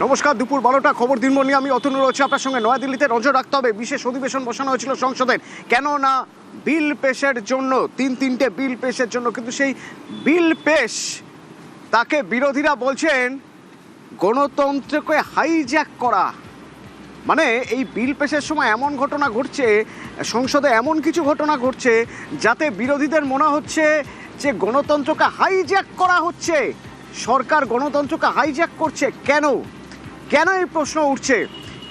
নমস্কার, দুপুর 12টা খবর দিনমণি, আমি অতনু রয়েছে আপনার সঙ্গে। নয়াদিল্লিতে নজর রাখতে হবে, বিশেষ অধিবেশন বসানো হয়েছিল সংসদের। কেন না বিল পেশের জন্য, তিনটে বিল পেশের জন্য। কিন্তু সেই বিল পেশ তাকে বিরোধীরা বলছেন গণতন্ত্রকে হাইজ্যাক করা। মানে এই বিল পেশের সময় এমন ঘটনা ঘটছে, সংসদে এমন কিছু ঘটনা ঘটছে যাতে বিরোধীদের মনে হচ্ছে যে গণতন্ত্রকে হাইজ্যাক করা হচ্ছে, সরকার গণতন্ত্রকে হাইজ্যাক করছে। কেন কেন এই প্রশ্ন উঠছে?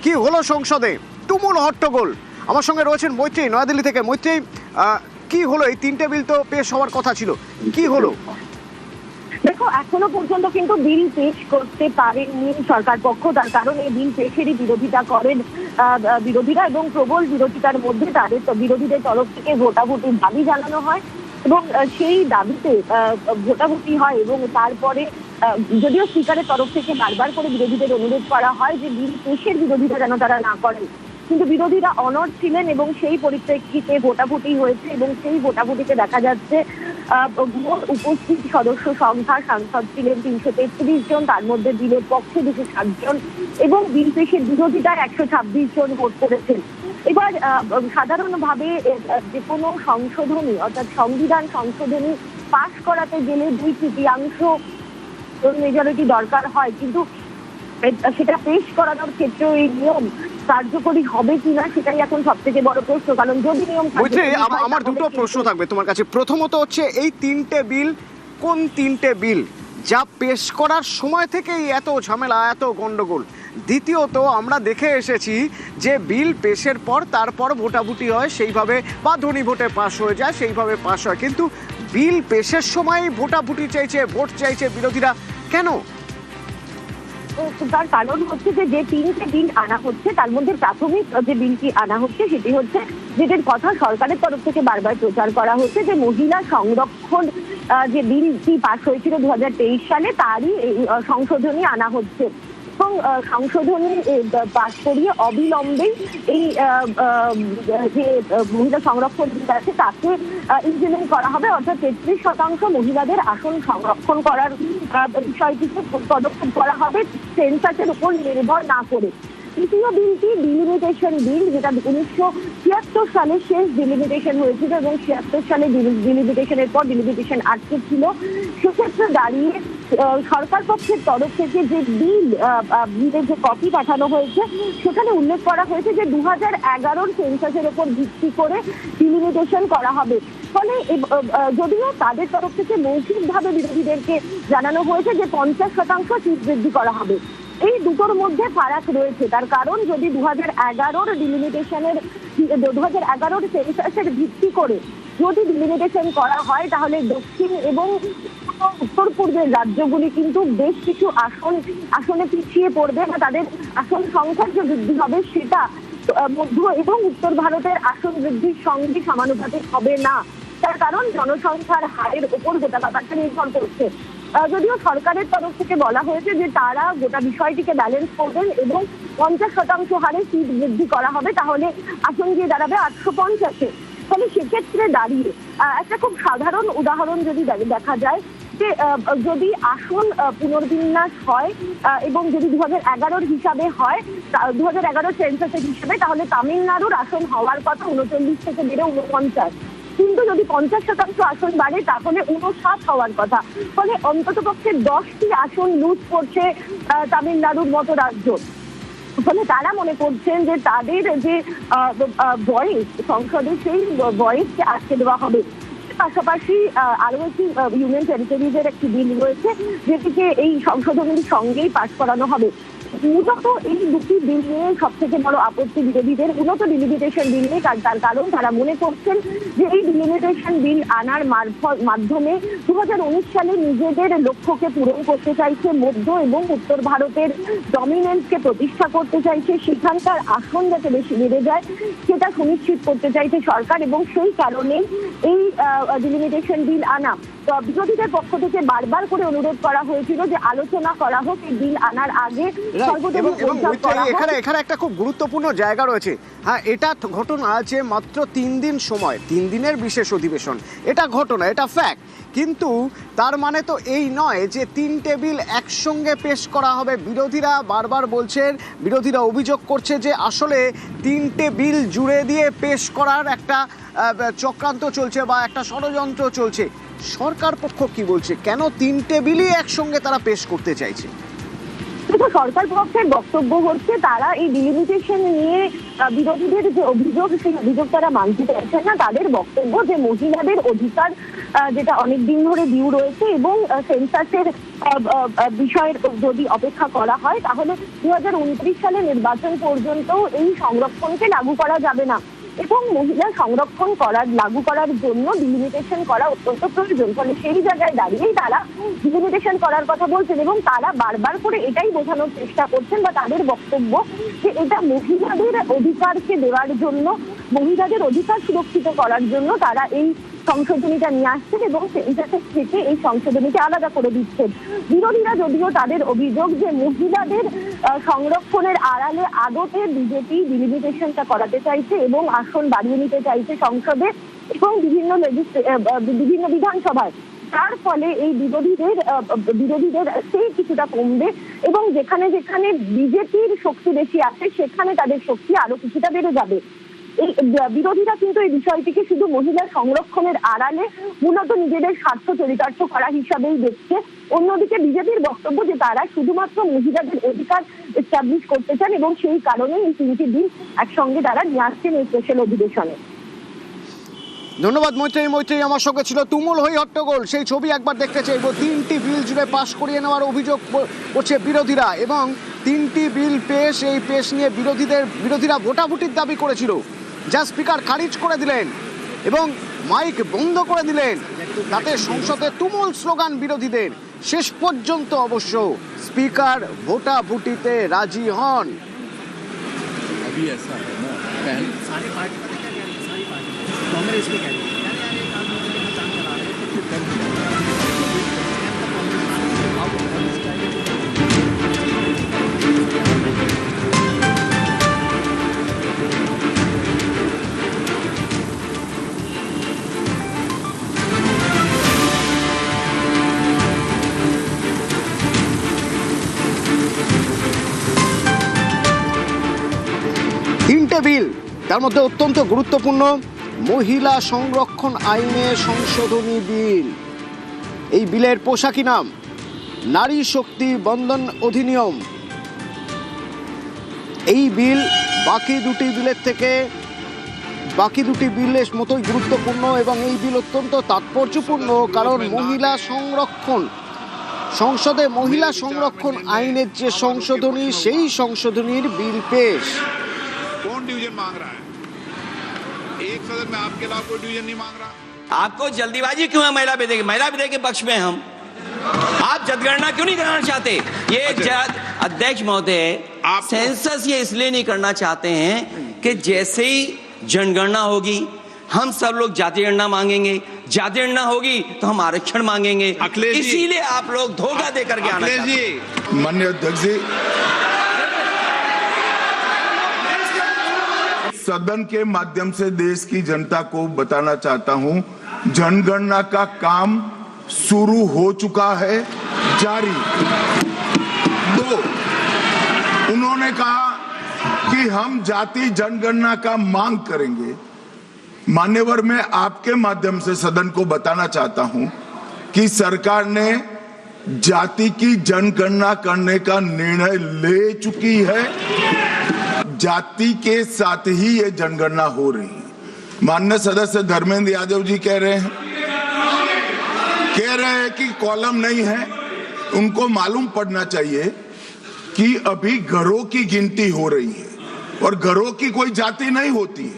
কি হলো সংসদে? তুমুল হট্টগোল। আমার সঙ্গে রয়েছেন মৈত্রী, নয়াদিল্লি থেকে। মৈত্রী, কি হলো? এই তিনটে বিল তো পেশ হওয়ার কথা ছিল, কি হলো? দেখো, এখনো পর্যন্ত কিন্তু বিল পেশ করতে পারেননি সরকার পক্ষ। তার কারণ এই বিল পেশেরই বিরোধিতা করেন বিরোধীরা, এবং প্রবল বিরোধিতার মধ্যে তাদের বিরোধীদের তরফ থেকে ভোটাভুটির দাবি জানানো হয় এবং সেই দাবিতে ভোটাভুটি হয়। এবং তারপরে যদিও স্পিকারের তরফ থেকে বারবার করে বিরোধীদের অনুরোধ করা হয় যে বিল পেশের বিরোধিতা যেন তারা না করেন, কিন্তু বিরোধীরা অনড় ছিলেন এবং সেই পরিপ্রেক্ষিতে ভোটাভুটি হয়েছে। এবং সেই ভোটাভুটিতে দেখা যাচ্ছে উপস্থিত সদস্য সংখ্যা, সাংসদ ছিলেন 333 জন, তার মধ্যে বিলের পক্ষে 207 জন এবং বিল পেশের বিরোধিতায় 126 জন ভোট করেছেন। এবার সাধারণভাবে যে কোনো সংশোধনী, অর্থাৎ সংবিধান সংশোধনী পাশ করাতে গেলে 2/3 মেজরিটি দরকার হয়, কিন্তু সেটা পেশ করানোর ক্ষেত্রে এই নিয়ম কার্যকরী হবে কিনা সেটাই এখন সব থেকে বড় প্রশ্ন। কারণ যদি নিয়ম, আমার দুটো প্রশ্ন থাকবে তোমার কাছে। প্রথমত হচ্ছে, এই তিনটে বিল কোন তিনটে বিল যা পেশ করার সময় থেকেই এত ঝামেলা, এত গন্ডগোল? দ্বিতীয়ত, আমরা দেখে এসেছি যে বিল পেশের পর তারপর ভোটাভুটি হয়, সেইভাবে বা ধ্বনি ভোটে পাশ হয়ে যায়, সেইভাবে পাশ হয়। কিন্তু বিল পেশের সময় ভোটাভুটি চাইছে, ভোট চাইছে বিরোধীরা, কেন? তার কারণ হচ্ছে যে তিনটে বিল আনা হচ্ছে, তার মধ্যে প্রাথমিক যে বিলটি আনা হচ্ছে সেটি হচ্ছে, যেটির কথা সরকারের তরফ থেকে বারবার প্রচার করা হচ্ছে, যে মহিলা সংরক্ষণ যে বিলটি পাশ হয়েছিল 2023 সালে, তারই সংশোধনী আনা হচ্ছে। এবং সংশোধনী পাশ করিয়ে অবিলম্বেই এই যে মহিলা সংরক্ষণ বিল আছে তাকে ইমপ্লিমেন্ট করা হবে, অর্থাৎ 33% মহিলাদের আসন সংরক্ষণ করার বিষয়টিকে পদক্ষেপ করা হবে সেন্সাসের উপর নির্ভর না করে। তৃতীয় বিলটি ডিলিমিটেশন বিল, যেটা 1976 সালে শেষ ডিলিমিটেশন হয়েছিল এবং 76 সালে ডিলিমিটেশনের পর ডিলিমিটেশন আটকে ছিল। সেক্ষেত্রে দাঁড়িয়ে সরকার পক্ষের তরফ থেকে যে বিলের যে কপি পাঠানো হয়েছে সেখানে উল্লেখ করা হয়েছে যে 2011 সেন্সাসের উপর ভিত্তি করে ডিলিমিটেশন করা হবে। ফলে যদিও তাদের তরফ থেকে মৌখিকভাবে বিরোধীদেরকে জানানো হয়েছে যে 50% সিট বৃদ্ধি করা হবে, এই দুটোর মধ্যে ফারাক রয়েছে। তার কারণ, যদি 2011 ডিলিমিটেশনের 2011 সেন্সাসের ভিত্তি করে যদি ডিলিমিটেশন করা হয়, তাহলে দক্ষিণ এবং উত্তর পূর্বের রাজ্যগুলি কিন্তু বেশ কিছু আসনে পিছিয়ে পড়বে, বা তাদের আসন সংখ্যার যে বৃদ্ধি হবে সেটা মধ্য এবং উত্তর ভারতের আসন বৃদ্ধির সঙ্গে সমানুপাতিক হবে না। তার কারণ জনসংখ্যার হারের উপর গোটা ব্যাপারটা নির্ভর করছে। যদিও সরকারের তরফ থেকে বলা হয়েছে যে তারা গোটা বিষয়টিকে ব্যালেন্স করবেন এবং 50% হারে সিট বৃদ্ধি করা হবে, তাহলে আসন গিয়ে দাঁড়াবে 850-এ। ফলে সেক্ষেত্রে দাঁড়িয়ে একটা খুব সাধারণ উদাহরণ যদি দেখা যায়, যে যদি আসন পুনর্বিন্যাস হয় এবং যদি 2011 হিসাবে হয়, 2011 সেন্সাসের হিসাবে, তাহলে তামিলনাড়ুর আসন হওয়ার কথা 39 থেকে বেড়ে 49। কিন্তু যদি 50% আসন বাড়ে তাহলে 59 হওয়ার কথা। ফলে অন্ততপক্ষে 10টি আসন লুজ করছে তামিলনাড়ুর মতো রাজ্য। ফলে তারা মনে করছেন যে তাদের যে ভয়েস সংসদে, সেই ভয়েসকে আটকে দেওয়া হবে। পাশাপাশি আরো একটি ইউনিয়ন টেরিটরিজের একটি বিল রয়েছে, যেটিকে এই সংশোধনীর সঙ্গেই পাশ করানো হবে। মূলত এই দুটি বিল নিয়ে সব থেকে বড় আপত্তি বিরোধীদের, মূলত ডিলিমিটেশন বিল নিয়ে। তার কারণ, তারা মনে করছেন যে এই ডিলিমিটেশন বিল আনার মাধ্যমে 2019 সালে নিজেদের লক্ষ্যকে পূরণ করতে চাইছে, মধ্য এবং উত্তর ভারতের ডমিনেন্সকে প্রতিষ্ঠা করতে চাইছে, সেখানকার আসন যাতে বেশি বেড়ে যায় সেটা সুনিশ্চিত করতে চাইছে সরকার, এবং সেই কারণে এই ডিলিমিটেশন বিল আনা। বিরোধীদের পক্ষ থেকে বারবার করে অনুরোধ করা হয়েছিল যে আলোচনা করা হোক, এই বিল আনার আগে সর্বদলীয় বৈঠক করা হোক। এখানে একটা খুব গুরুত্বপূর্ণ জায়গা রয়েছে। হ্যাঁ, এটা ঘটনা যে মাত্র 3 দিন সময়, 3 দিনের বিশেষ অধিবেশন, এটা ঘটনা, এটা ফ্যাক্ট। কিন্তু তার মানে তো এই নয় যে 3টে বিল একসঙ্গে পেশ করা হবে। বিরোধীরা বারবার বলছেন, বিরোধীরা অভিযোগ করছে যে আসলে 3টে বিল জুড়ে দিয়ে পেশ করার একটা চক্রান্ত চলছে বা একটা ষড়যন্ত্র চলছে। সরকার পক্ষ কি বলছে, কেন 3টে বিলই একসঙ্গে তারা পেশ করতে চাইছে? সরকার পক্ষের বক্তব্য হচ্ছে তারা এই ডিলিমিটেশন নিয়ে বিরোধীদের যে অভিযোগ, সেই অভিযোগ তারা মানতে চাইছেন না। তাদের বক্তব্য যে মহিলাদের অধিকার যেটা অনেকদিন ধরে ডিউ রয়েছে এবং সেন্সাসের বিষয়ের যদি অপেক্ষা করা হয় তাহলে 2029 সালে নির্বাচন পর্যন্ত এই সংরক্ষণকে লাগু করা যাবে না এবং মহিলা সংরক্ষণ লাগু করার জন্য ডিলিমিটেশন করা অত্যন্ত প্রয়োজন। ফলে সেই জায়গায় দাঁড়িয়েই তারা ডিলিমিটেশন করার কথা বলছেন এবং তারা বারবার করে এটাই বোঝানোর চেষ্টা করছেন বা তাদের বক্তব্য যে এটা মহিলাদের অধিকারকে দেওয়ার জন্য, মহিলাদের অধিকার সুরক্ষিত করার জন্য তারা এই সংশোধনীটা নিয়ে আসছেন এবং সেন্সাসের থেকে এই সংশোধনীকে আলাদা করে দিচ্ছেন। বিরোধীরা যদিও তাদের অভিযোগ যে মহিলাদের সংরক্ষণের আড়ালে আদতে বিজেপি ডিলিমিটেশনটা করাতে চাইছে এবং আসন বাড়িয়ে নিতে চাইছে সংসদে এবং বিভিন্ন বিধানসভায়। তার ফলে এই বিরোধীদের সেই কিছুটা কমবে এবং যেখানে যেখানে বিজেপির শক্তি বেশি আছে সেখানে তাদের শক্তি আরো কিছুটা বেড়ে যাবে। এই বিরোধীরা কিন্তু এই বিষয়টিকে শুধু মহিলা সংরক্ষণের আড়ালে মূলত নিজেদের স্বার্থ চরিতার্থ করা হিসাবেই দেখছে। অন্যদিকে বিজেপির বক্তব্য যে তারা শুধুমাত্র মহিলাদের অধিকার এস্টাবলিশ করতে চান এবং সেই কারণে এই 3টি বিল একসঙ্গে তারা নিয়ে আসছেন এই স্পেশাল অধিবেশনে। ধন্যবাদ মৈত্রী। আমার সঙ্গে ছিল তুমুল হই হট্টগোল, সেই ছবি একবার দেখতে চাইব। 3টি বিল জুড়ে পাশ করিয়ে নেওয়ার অভিযোগ করছে বিরোধীরা এবং 3টি বিল পেশ, এই পেশ নিয়ে বিরোধীরা ভোটাভুটির দাবি করেছিল, যা স্পিকার খারিজ করে দিলেন এবং মাইক বন্ধ করে দিলেন। তাতে সংসদে তুমুল স্লোগান বিরোধীদের। শেষ পর্যন্ত অবশ্য স্পিকার ভোটাভুটিতে রাজি হন। कांग्रेस में कह তিনটে বিল, তার মধ্যে অত্যন্ত গুরুত্বপূর্ণ মহিলা সংরক্ষণ আইনে সংশোধনী বিল। এই বিলের পোশাকি নাম নারী শক্তি বন্ধন অধিনিয়ম। এই বিল বাকি দুটি বিলের মতোই গুরুত্বপূর্ণ এবং এই বিল অত্যন্ত তাৎপর্যপূর্ণ, কারণ মহিলা সংরক্ষণ, সংসদে মহিলা সংরক্ষণ আইনের যে সংশোধনী, সেই সংশোধনীর বিল পেশ। कौन डिवीजन मांग रहा है? एक सदन में आपके अलावा कोई डिवीजन नहीं मांग रहा। आपको जल्दीबाजी क्यों है महिला विधेयक के पक्ष में? हम आप जनगणना क्यों नहीं कराना चाहते? ये अध्यक्ष महोदय, सेंसस ये इसलिए नहीं करना चाहते हैं कि जैसे ही जनगणना होगी हम सब लोग जातीय गणना मांगेंगे, जातीय गणना होगी तो हम आरक्षण मांगेंगे, इसीलिए आप लोग धोखा देकर के आना चाहते हैं। माननीय अध्यक्ष जी, सदन के माध्यम से देश की जनता को बताना चाहता हूं, जनगणना का काम शुरू हो चुका है, जारी। 2, उन्होंने कहा कि हम जाति जनगणना का मांग करेंगे। मान्यवर, मैं आपके माध्यम से सदन को बताना चाहता हूं कि सरकार ने जाति की जनगणना करने का निर्णय ले चुकी है। जाति के साथ ही ये जनगणना हो रही है। माननीय सदस्य धर्मेंद्र यादव जी कह रहे हैं कि कॉलम नहीं है। उनको मालूम पड़ना चाहिए कि अभी घरों की गिनती हो रही है और घरों की कोई जाति नहीं होती है।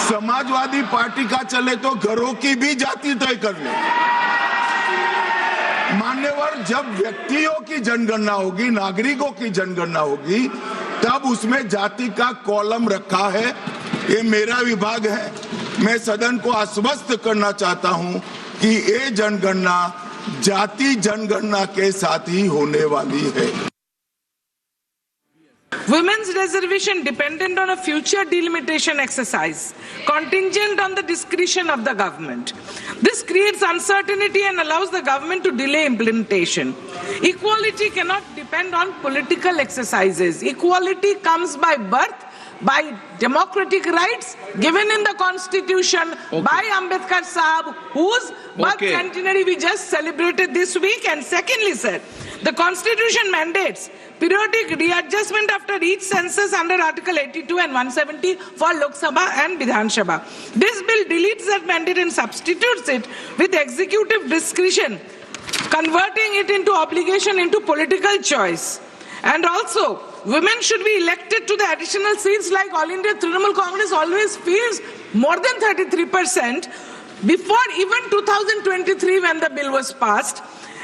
समाजवादी पार्टी का चले तो घरों की भी जाति तय कर ले। मान्यवर, जब व्यक्तियों की जनगणना होगी, नागरिकों की जनगणना होगी, तब उसमें जाति का कॉलम रखा है। ये मेरा विभाग है। मैं सदन को आश्वस्त करना चाहता हूं कि ये जनगणना जाति जनगणना के साथ ही होने वाली है। Women's reservation dependent on a future delimitation exercise, contingent on the discretion of the government. This creates uncertainty and allows the government to delay implementation. Equality cannot depend on political exercises. Equality comes by birth, by democratic rights given in the constitution by Ambedkar Sahab, whose birth centenary we just celebrated this week. And secondly, sir, the constitution mandates periodic readjustment after each census under Article 82 and 170 for Lok Sabha and Vidhan Sabha. This bill deletes that mandate and substitutes it with executive discretion, converting it into obligation into political choice. And also, women should be elected to the additional seats like All India Trinamool Congress always feels, more than 33% before even 2023 when the bill was passed.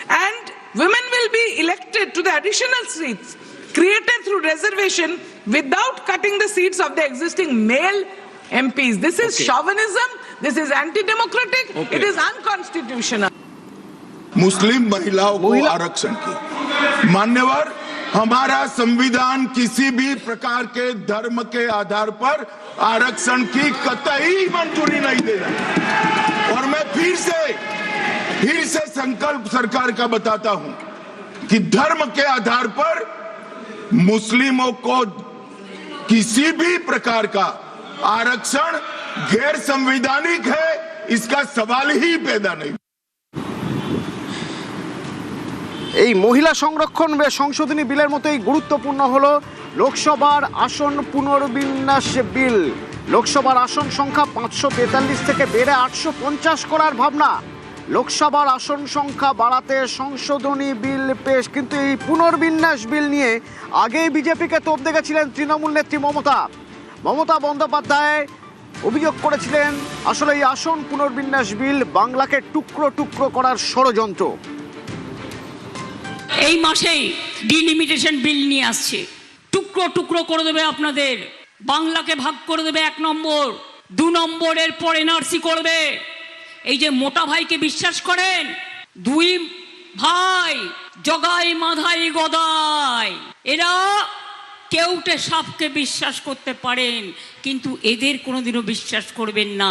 And women will be elected to the additional seats created through reservation without cutting the seats of the existing male MPs. This is chauvinism, this is anti-democratic, it is unconstitutional. मुस्लिम महिलाओं को आरक्षण की मान्यवर, हमारा संविधान किसी भी प्रकार के धर्म के आधार पर आरक्षण की कतई मंजूरी नहीं दे रहा। और मैं फिर से संकल्प सरकार का बताता हूं कि धर्म के आधार पर मुस्लिमों को किसी भी प्रकार का आरक्षण गैर संवैधानिक है, इसका सवाल ही पैदा नहीं। এই মহিলা সংরক্ষণ সংশোধনী বিলের মতোই গুরুত্বপূর্ণ হলো লোকসভার আসন পুনর্বিন্যাস বিল। লোকসভার আসন সংখ্যা 542 থেকে বেড়ে 850 করার ভাবনা। লোকসভার আসন সংখ্যা বাড়াতে সংশোধনী বিল পেশ, কিন্তু এই পুনর্বিন্যাস বিল নিয়ে আগেই বিজেপিকে তোপ দেখেছিলেন তৃণমূল নেত্রী মমতা বন্দ্যোপাধ্যায় অভিযোগ করেছিলেন আসলে এই আসন পুনর্বিন্যাস বিল বাংলাকে টুকরো টুকরো করার ষড়যন্ত্র। এই মাসেই ডিলিমিটেশন বিল নিয়ে আসছে, টুকরো টুকরো করে দেবে আপনাদের, বাংলাকে ভাগ করে দেবে 1 নম্বর, 2 নম্বরের পর এনআরসি করবে। এই যে মোটা ভাইকে বিশ্বাস করেন, 2 ভাই জগাই মাধাই গদাই, এরা কেউটে সাপকে বিশ্বাস করতে পারেন কিন্তু এদের কোনোদিনও বিশ্বাস করবেন না।